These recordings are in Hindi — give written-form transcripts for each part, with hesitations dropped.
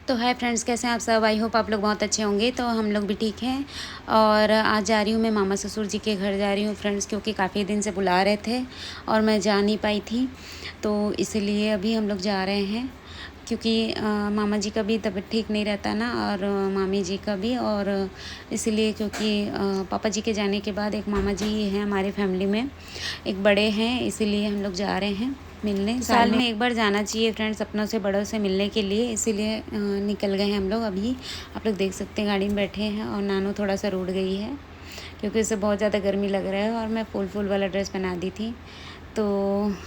तो हाय फ्रेंड्स, कैसे हैं आप सब। आई होप आप लोग बहुत अच्छे होंगे। तो हम लोग भी ठीक हैं। और आज जा रही हूँ मैं मामा ससुर जी के घर जा रही हूँ फ्रेंड्स, क्योंकि काफ़ी दिन से बुला रहे थे और मैं जा नहीं पाई थी। तो इसलिए अभी हम लोग जा रहे हैं, क्योंकि मामा जी का भी तबीयत ठीक नहीं रहता ना, और मामी जी का भी। और इसलिए क्योंकि पापा जी के जाने के बाद एक मामा जी हैं हमारे फैमिली में, एक बड़े हैं, इसीलिए हम लोग जा रहे हैं मिलने। साल में एक बार जाना चाहिए फ्रेंड्स अपनों से बड़ों से मिलने के लिए, इसीलिए निकल गए हैं हम लोग। अभी आप लोग देख सकते हैं गाड़ी में बैठे हैं, और नानू थोड़ा सा रूठ गई है क्योंकि उसे बहुत ज़्यादा गर्मी लग रहा है, और मैं फुल वाला ड्रेस पहना दी थी। तो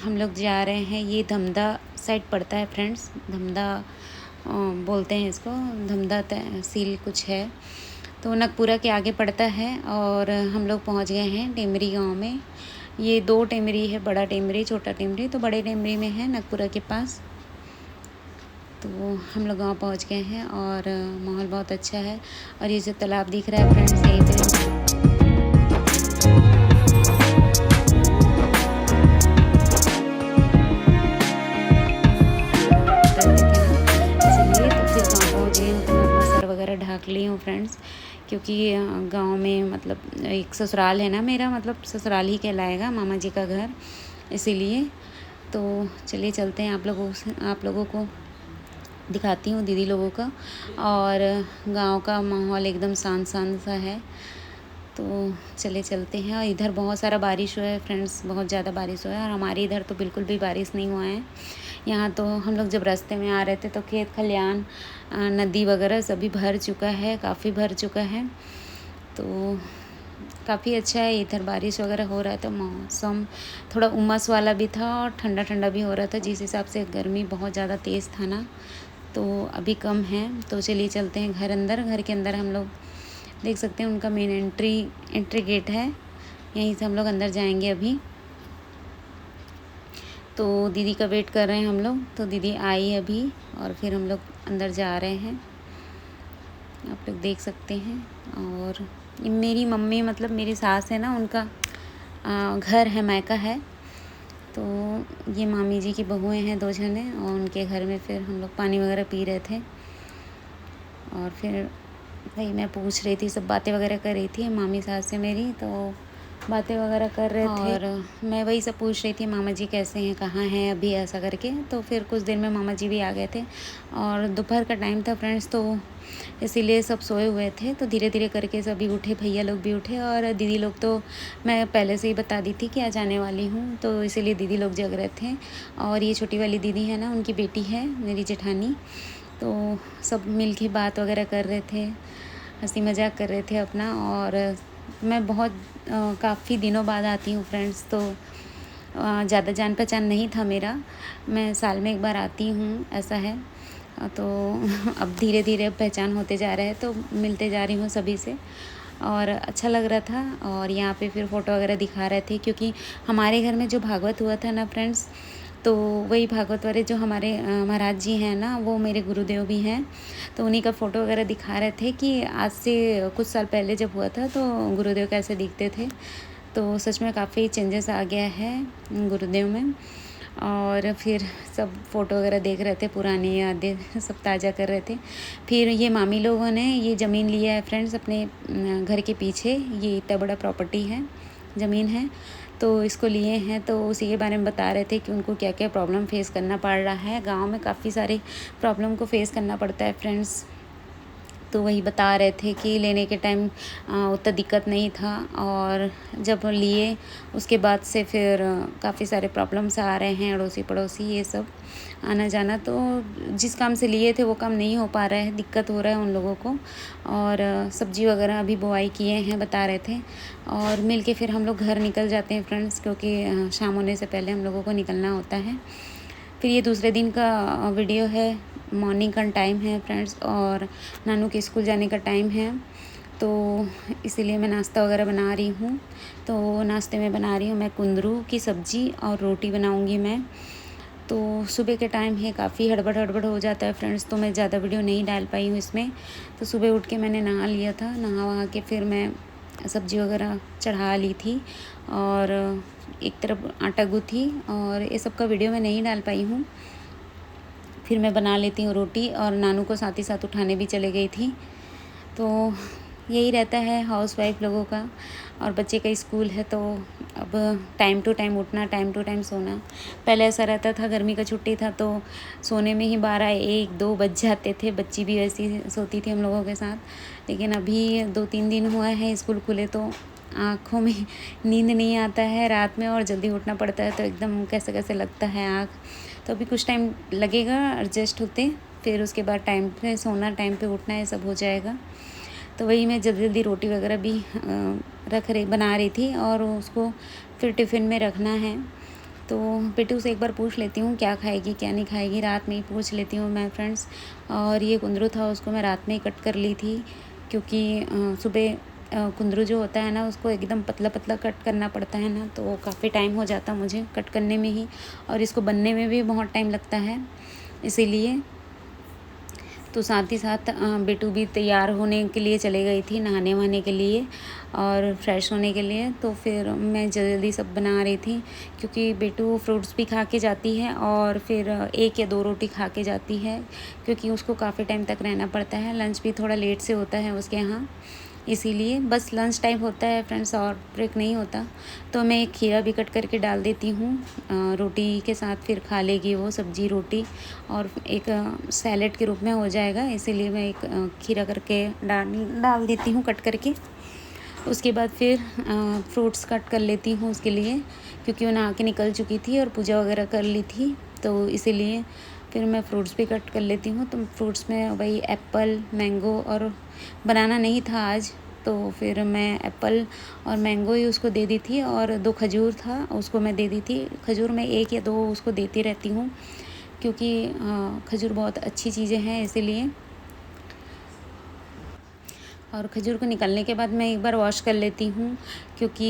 हम लोग जा रहे हैं, ये धमदा साइड पड़ता है फ्रेंड्स, धमदा बोलते हैं इसको, धमदा तहसील कुछ है, तो नगपुरा के आगे पड़ता है। और हम लोग पहुंच गए हैं टेमरी गांव में। ये 2 टेमरी है, बड़ा टेमरी छोटा टेमरी। तो बड़े टेमरी में है नगपुरा के पास। तो हम लोग गाँव पहुंच गए हैं, और माहौल बहुत अच्छा है। और ये जो तालाब दिख रहा है फ्रेंड्स, यहीं पे वगैरह ढाक ली हूँ फ्रेंड्स, क्योंकि गांव में मतलब एक ससुराल है ना मेरा, मतलब ससुराल ही कहलाएगा मामा जी का घर, इसीलिए। तो चलिए चलते हैं, आप लोगों को दिखाती हूँ दीदी लोगों का। और गांव का माहौल एकदम शांत सा है। तो चले चलते हैं। और इधर बहुत सारा बारिश हुआ है फ्रेंड्स, बहुत ज़्यादा बारिश हुआ है, और हमारे इधर तो बिल्कुल भी बारिश नहीं हुआ है। यहाँ तो हम लोग जब रास्ते में आ रहे थे तो खेत खलियान नदी वगैरह सभी भर चुका है, काफ़ी भर चुका है। तो काफ़ी अच्छा है इधर, बारिश वगैरह हो रहा है तो मौसम थोड़ा उमस वाला भी था और ठंडा ठंडा भी हो रहा था। जिस हिसाब से गर्मी बहुत ज़्यादा तेज़ था ना, तो अभी कम है। तो चलिए चलते हैं घर के अंदर। हम लोग देख सकते हैं उनका मेन एंट्री गेट है, यहीं से हम लोग अंदर जाएंगे अभी। तो दीदी का वेट कर रहे हैं हम लोग। तो दीदी आई अभी, और फिर हम लोग अंदर जा रहे हैं, आप लोग देख सकते हैं। और मेरी मम्मी मतलब मेरी सास है ना, उनका घर है, मायका है। तो ये मामी जी की बहुएं हैं 2 जने, और उनके घर में फिर हम लोग पानी वगैरह पी रहे थे। और फिर वही मैं पूछ रही थी, सब बातें वगैरह कर रही थी मामी सास से मेरी, तो बातें वगैरह कर रहे थे। और मैं वही सब पूछ रही थी, मामा जी कैसे हैं, कहाँ हैं अभी, ऐसा करके। तो फिर कुछ देर में मामा जी भी आ गए थे, और दोपहर का टाइम था फ्रेंड्स, तो इसीलिए सब सोए हुए थे। तो धीरे धीरे करके सभी उठे, भैया लोग भी उठे, और दीदी लोग तो मैं पहले से ही बता दी थी कि आज आने वाली हूँ, तो इसीलिए दीदी लोग जग रहे थे। और ये छोटी वाली दीदी है ना, उनकी बेटी है मेरी जेठानी। तो सब मिल के बात वगैरह कर रहे थे, हंसी मजाक कर रहे थे अपना। और मैं बहुत काफ़ी दिनों बाद आती हूँ फ्रेंड्स, तो ज़्यादा जान पहचान नहीं था मेरा, मैं साल में एक बार आती हूँ, ऐसा है। तो अब धीरे धीरे पहचान होते जा रहे हैं, तो मिलते जा रही हूँ सभी से, और अच्छा लग रहा था। और यहाँ पे फिर फ़ोटो वगैरह दिखा रहे थे, क्योंकि हमारे घर में जो भागवत हुआ था ना फ्रेंड्स, तो वही भागवत वाले जो हमारे महाराज जी हैं ना, वो मेरे गुरुदेव भी हैं। तो उन्हीं का फ़ोटो वगैरह दिखा रहे थे कि आज से कुछ साल पहले जब हुआ था तो गुरुदेव कैसे दिखते थे। तो सच में काफ़ी चेंजेस आ गया है गुरुदेव में। और फिर सब फ़ोटो वगैरह देख रहे थे, पुरानी यादें सब ताज़ा कर रहे थे। फिर ये मामी लोगों ने ये ज़मीन लिया है फ्रेंड्स अपने घर के पीछे, ये इतना बड़ा प्रॉपर्टी है, ज़मीन है, तो इसको लिए हैं। तो उसी के बारे में बता रहे थे कि उनको क्या क्या प्रॉब्लम फेस करना पड़ रहा है। गांव में काफ़ी सारे प्रॉब्लम को फेस करना पड़ता है फ्रेंड्स। तो वही बता रहे थे कि लेने के टाइम उतना दिक्कत नहीं था, और जब लिए उसके बाद से फिर काफ़ी सारे प्रॉब्लम्स आ रहे हैं, अड़ोसी पड़ोसी ये सब आना जाना। तो जिस काम से लिए थे वो काम नहीं हो पा रहा है, दिक्कत हो रहा है उन लोगों को। और सब्जी वगैरह अभी बुआई किए हैं, बता रहे थे। और मिल के फिर हम लोग घर निकल जाते हैं फ्रेंड्स, क्योंकि शाम होने से पहले हम लोगों को निकलना होता है। फिर ये दूसरे दिन का वीडियो है, मॉर्निंग का टाइम है फ्रेंड्स, और नानू के स्कूल जाने का टाइम है। तो इसीलिए मैं नाश्ता वगैरह बना रही हूँ। तो नाश्ते में बना रही हूँ मैं कुंदरू की सब्ज़ी, और रोटी बनाऊँगी मैं। तो सुबह के टाइम है, काफ़ी हड़बड़ हो जाता है फ्रेंड्स, तो मैं ज़्यादा वीडियो नहीं डाल पाई हूँ इसमें। तो सुबह उठ के मैंने नहा लिया था, नहा वहा के फिर मैं सब्ज़ी वगैरह चढ़ा ली थी, और एक तरफ आटा गूँथी, और ये सब का वीडियो मैं नहीं डाल पाई हूँ। फिर मैं बना लेती हूँ रोटी, और नानू को साथ ही साथ उठाने भी चले गई थी। तो यही रहता है हाउसवाइफ लोगों का। और बच्चे का स्कूल है तो अब टाइम टू टाइम उठना, टाइम टू टाइम सोना। पहले ऐसा रहता था, गर्मी का छुट्टी था तो सोने में ही 12-1-2 बज जाते थे। बच्ची भी वैसी सोती थी हम लोगों के साथ। लेकिन अभी 2-3 दिन हुआ है स्कूल खुले तो आँखों में नींद नहीं आता है रात में, और जल्दी उठना पड़ता है तो एकदम कैसे कैसे लगता है आँख। तो अभी कुछ टाइम लगेगा एडजस्ट होते, फिर उसके बाद टाइम पे सोना, टाइम पे उठना, ये सब हो जाएगा। तो वही मैं जल्दी जल्दी रोटी वगैरह भी बना रही थी, और उसको फिर टिफ़िन में रखना है। तो पिट्टू से एक बार पूछ लेती हूँ क्या खाएगी क्या नहीं खाएगी, रात में ही पूछ लेती हूँ मैं फ्रेंड्स। और ये कुंदरू था, उसको मैं रात में ही कट कर ली थी, क्योंकि सुबह कुंदरू जो होता है ना उसको एकदम पतला पतला कट करना पड़ता है ना, तो काफ़ी टाइम हो जाता मुझे कट करने में ही, और इसको बनने में भी बहुत टाइम लगता है इसीलिए। तो साथ ही साथ बेटू भी तैयार होने के लिए चले गई थी, नहाने वहाने के लिए और फ्रेश होने के लिए। तो फिर मैं जल्दी सब बना रही थी, क्योंकि बेटू फ्रूट्स भी खा के जाती है और फिर 1 या 2 रोटी खा के जाती है, क्योंकि उसको काफ़ी टाइम तक रहना पड़ता है। लंच भी थोड़ा लेट से होता है उसके यहाँ, इसीलिए बस लंच टाइम होता है फ्रेंड्स, और ब्रेक नहीं होता। तो मैं एक खीरा भी कट करके डाल देती हूँ रोटी के साथ, फिर खा लेगी वो सब्जी रोटी, और एक सैलेड के रूप में हो जाएगा, इसीलिए मैं एक खीरा करके डाल देती हूँ कट करके। उसके बाद फिर फ्रूट्स कट कर लेती हूँ उसके लिए, क्योंकि वो नहा के निकल चुकी थी और पूजा वगैरह कर ली थी, तो इसीलिए फिर मैं फ्रूट्स भी कट कर लेती हूँ। तो फ्रूट्स में वही एप्पल, मैंगो, और बनाना नहीं था आज, तो फिर मैं एप्पल और मैंगो ही उसको दे दी थी, और 2 खजूर था उसको मैं दे दी थी। खजूर मैं 1 या 2 उसको देती रहती हूँ, क्योंकि खजूर बहुत अच्छी चीज़ें हैं इसीलिए। और खजूर को निकलने के बाद मैं एक बार वॉश कर लेती हूँ, क्योंकि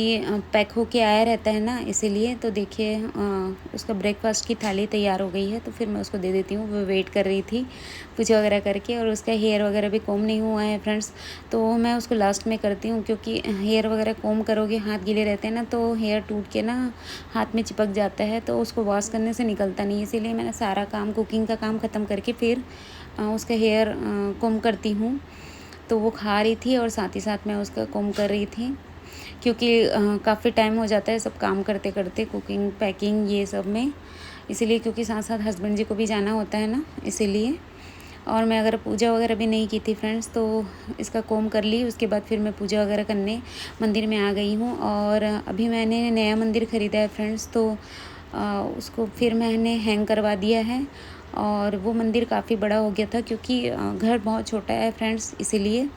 पैक होके आया रहता है ना, इसीलिए। तो देखिए उसका ब्रेकफास्ट की थाली तैयार हो गई है, तो फिर मैं उसको दे देती हूँ। वो वेट कर रही थी पूजा वगैरह करके, और उसका हेयर वगैरह भी कोम नहीं हुआ है फ्रेंड्स, तो मैं उसको लास्ट में करती हूँ, क्योंकि हेयर वगैरह कोम करोगे हाथ गीले रहते हैं ना, तो हेयर टूट के ना हाथ में चिपक जाता है, तो उसको वॉश करने से निकलता नहीं। इसीलिए मैंने सारा काम, कुकिंग का काम ख़त्म करके फिर उसका हेयर कोम करती हूँ। तो वो खा रही थी और साथ ही साथ मैं उसका कोम कर रही थी, क्योंकि काफ़ी टाइम हो जाता है सब काम करते करते, कुकिंग, पैकिंग, ये सब में, इसीलिए। क्योंकि साथ साथ हस्बैंड जी को भी जाना होता है ना, इसीलिए। और मैं अगर पूजा वगैरह भी नहीं की थी फ्रेंड्स, तो इसका कोम कर ली, उसके बाद फिर मैं पूजा वगैरह करने मंदिर में आ गई हूँ। और अभी मैंने नया मंदिर ख़रीदा है फ्रेंड्स, तो उसको फिर मैंने हैंग करवा दिया है, और वो मंदिर काफ़ी बड़ा हो गया था, क्योंकि घर बहुत छोटा है फ्रेंड्स, इसीलिए।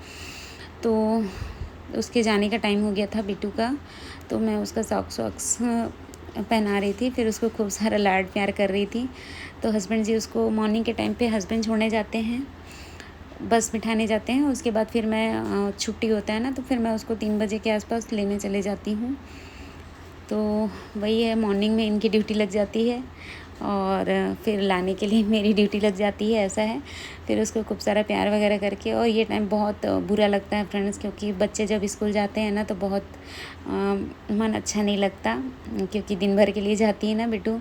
तो उसके जाने का टाइम हो गया था बिट्टू का, तो मैं उसका सॉक्स पहना रही थी, फिर उसको खूब सारा लाड प्यार कर रही थी। तो हस्बैंड जी उसको मॉर्निंग के टाइम पे हस्बैंड छोड़ने जाते हैं, बस बिठाने जाते हैं, उसके बाद फिर मैं छुट्टी होता है ना, तो फिर मैं उसको 3 बजे के आसपास लेने चले जाती हूँ। तो वही है, मॉर्निंग में इनकी ड्यूटी लग जाती है, और फिर लाने के लिए मेरी ड्यूटी लग जाती है, ऐसा है। फिर उसको खूब सारा प्यार वगैरह करके, और ये टाइम बहुत बुरा लगता है फ्रेंड्स, क्योंकि बच्चे जब स्कूल जाते हैं ना तो बहुत मन अच्छा नहीं लगता, क्योंकि दिन भर के लिए जाती है ना बिट्टू।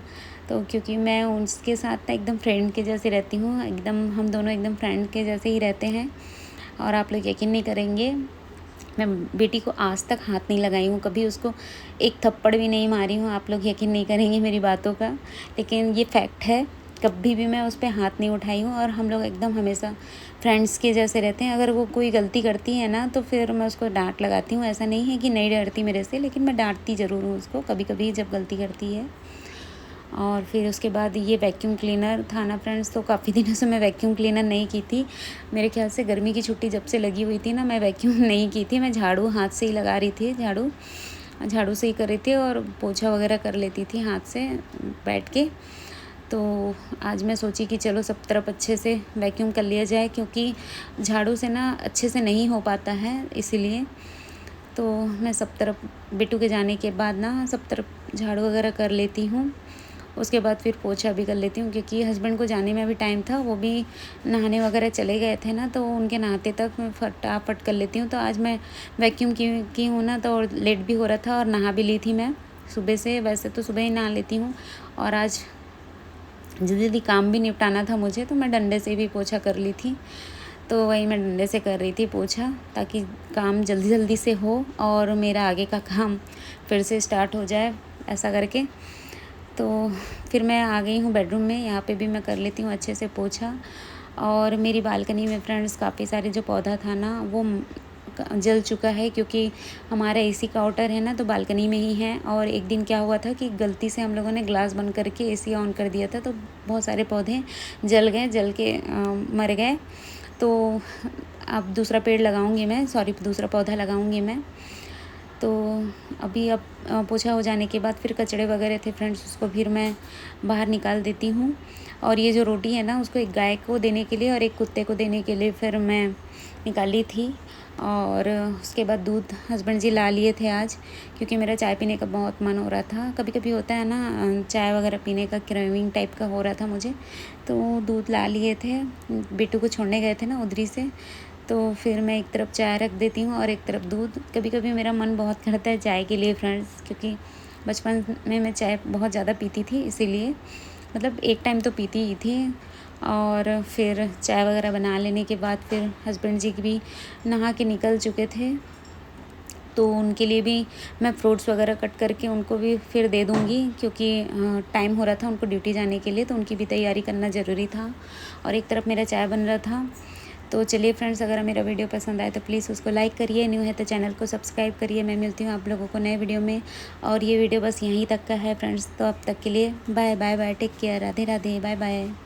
तो क्योंकि मैं उसके साथ ना एकदम फ्रेंड के जैसे रहती हूँ, एकदम हम दोनों एकदम फ्रेंड के जैसे ही रहते हैं। और आप लोग यकीन नहीं करेंगे, मैं बेटी को आज तक हाथ नहीं लगाई हूँ, कभी उसको एक थप्पड़ भी नहीं मारी हूँ। आप लोग यकीन नहीं करेंगे मेरी बातों का, लेकिन ये फैक्ट है। कभी भी मैं उस पर हाथ नहीं उठाई हूँ, और हम लोग एकदम हमेशा फ्रेंड्स के जैसे रहते हैं। अगर वो कोई गलती करती है ना, तो फिर मैं उसको डांट लगाती हूँ। ऐसा नहीं है कि नहीं डरती मेरे से, लेकिन मैं डांटती ज़रूर हूँ उसको कभी कभी जब गलती करती है। और फिर उसके बाद ये वैक्यूम क्लीनर था ना फ्रेंड्स, तो काफ़ी दिनों से मैं वैक्यूम क्लीनर नहीं की थी। मेरे ख्याल से गर्मी की छुट्टी जब से लगी हुई थी ना, मैं वैक्यूम नहीं की थी। मैं झाड़ू हाथ से ही लगा रही थी, झाड़ू से ही कर रही थी, और पोछा वगैरह कर लेती थी हाथ से बैठ के। तो आज मैं सोची कि चलो सब तरफ अच्छे से वैक्यूम कर लिया जाए, क्योंकि झाड़ू से ना अच्छे से नहीं हो पाता है, इसीलिए। तो मैं सब तरफ बिट्टू के जाने के बाद ना सब तरफ झाड़ू वगैरह कर लेती हूँ। उसके बाद फिर पोछा भी कर लेती हूँ, क्योंकि हस्बैंड को जाने में अभी टाइम था, वो भी नहाने वगैरह चले गए थे ना, तो उनके नहाते तक मैं फटाफट कर लेती हूँ। तो आज मैं वैक्यूम की हूँ ना, तो लेट भी हो रहा था, और नहा भी ली थी मैं सुबह से। वैसे तो सुबह ही नहा लेती हूँ, और आज जल्दी जल्दी काम भी निपटाना था मुझे, तो मैं डंडे से भी पोछा कर ली थी। तो वही मैं डंडे से कर रही थी पोछा, ताकि काम जल्दी जल्दी से हो और मेरा आगे का काम फिर से स्टार्ट हो जाए, ऐसा करके। तो फिर मैं आ गई हूँ बेडरूम में। यहाँ पे भी मैं कर लेती हूँ अच्छे से पोछा। और मेरी बालकनी में फ्रेंड्स काफ़ी सारे जो पौधा था ना वो जल चुका है, क्योंकि हमारा एसी का आउटर है ना, तो बालकनी में ही है। और एक दिन क्या हुआ था कि गलती से हम लोगों ने ग्लास बंद करके एसी ऑन कर दिया था, तो बहुत सारे पौधे जल गए, जल के मर गए। तो अब दूसरा पेड़ लगाऊंगी मैं, दूसरा पौधा लगाऊंगी मैं। तो अभी अब पोछा हो जाने के बाद फिर कचड़े वगैरह थे फ्रेंड्स, उसको फिर मैं बाहर निकाल देती हूँ। और ये जो रोटी है ना, उसको एक गाय को देने के लिए और एक कुत्ते को देने के लिए फिर मैं निकाली थी। और उसके बाद दूध हस्बैंड जी ला लिए थे आज, क्योंकि मेरा चाय पीने का बहुत मन हो रहा था। कभी कभी होता है ना, चाय वगैरह पीने का क्रेविंग टाइप का हो रहा था मुझे, तो दूध ला लिए थे। बेटू को छोड़ने गए थे ना उधरी से, तो फिर मैं एक तरफ चाय रख देती हूँ और एक तरफ दूध। कभी कभी मेरा मन बहुत करता है चाय के लिए फ्रेंड्स, क्योंकि बचपन में मैं चाय बहुत ज़्यादा पीती थी, इसीलिए मतलब एक टाइम तो पीती ही थी। और फिर चाय वगैरह बना लेने के बाद फिर हस्बैंड जी भी नहा के निकल चुके थे, तो उनके लिए भी मैं फ्रूट्स वगैरह कट करके उनको भी फिर दे दूँगी, क्योंकि टाइम हो रहा था उनको ड्यूटी जाने के लिए, तो उनकी भी तैयारी करना ज़रूरी था। और एक तरफ मेरा चाय बन रहा था। तो चलिए फ्रेंड्स, अगर मेरा वीडियो पसंद आए तो प्लीज़ उसको लाइक करिए, न्यू है तो चैनल को सब्सक्राइब करिए। मैं मिलती हूँ आप लोगों को नए वीडियो में, और ये वीडियो बस यहीं तक का है फ्रेंड्स। तो अब तक के लिए bye bye bye, take care, Radhe Radhe, bye bye.